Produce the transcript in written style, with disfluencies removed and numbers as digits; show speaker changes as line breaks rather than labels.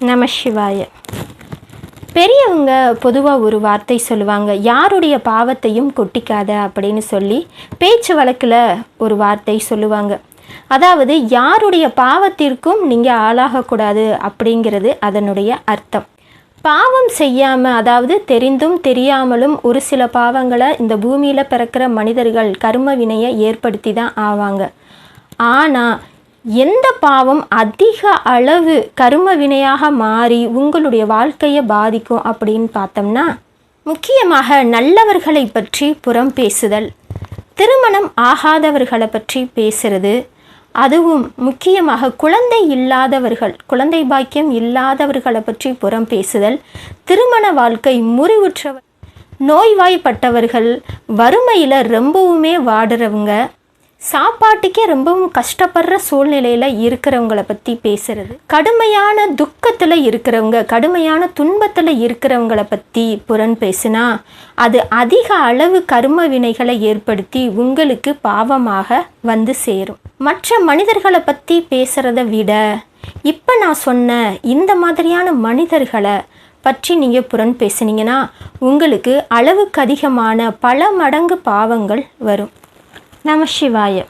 நம சிவாய. பெரியவங்க பொதுவாக ஒரு வார்த்தை சொல்லுவாங்க, யாருடைய பாவத்தையும் கொட்டிக்காத அப்படின்னு சொல்லி பேச்சு வழக்கில் ஒரு வார்த்தை சொல்லுவாங்க. அதாவது யாருடைய பாவத்திற்கும் நீங்கள் ஆளாகக்கூடாது அப்படிங்கிறது அதனுடைய அர்த்தம். பாவம் செய்யாமல், அதாவது தெரிந்தும் தெரியாமலும் ஒரு சில பாவங்களை இந்த பூமியில் பிறக்கிற மனிதர்கள் கர்ம வினையை ஏற்படுத்தி தான் ஆவாங்க. ஆனால் எந்த பாவம் அதிக அளவு கர்ம வினையாக மாறி உங்களுடைய வாழ்க்கையை பாதிக்கும் அப்படின்னு பார்த்தோம்னா, முக்கியமாக நல்லவர்களை பற்றி புறம் பேசுதல், திருமணம் ஆகாதவர்களை பற்றி பேசுறது, அதுவும் முக்கியமாக குழந்தை இல்லாதவர்கள், குழந்தை பாக்கியம் இல்லாதவர்களை பற்றி புறம் பேசுதல், திருமண வாழ்க்கை முறிவுற்றவர், நோய்வாய்ப்பட்டவர்கள், வறுமையில் ரொம்பவுமே வாடுறவங்க, சாப்பாட்டுக்கே ரொம்பவும் கஷ்டப்படுற சூழ்நிலையில் இருக்கிறவங்கள பற்றி பேசுறது, கடுமையான துக்கத்தில் இருக்கிறவங்க, கடுமையான துன்பத்தில் இருக்கிறவங்கள பற்றி புறம் பேசுனா அது அதிக அளவு கர்ம வினைகளை ஏற்படுத்தி உங்களுக்கு பாவமாக வந்து சேரும். மற்ற மனிதர்களை பற்றி பேசுகிறத விட இப்போ நான் சொன்ன இந்த மாதிரியான மனிதர்களை பற்றி நீங்கள் புறம் பேசுனீங்கன்னா உங்களுக்கு அளவுக்கு அதிகமான பல மடங்கு பாவங்கள் வரும். நம சிவாய.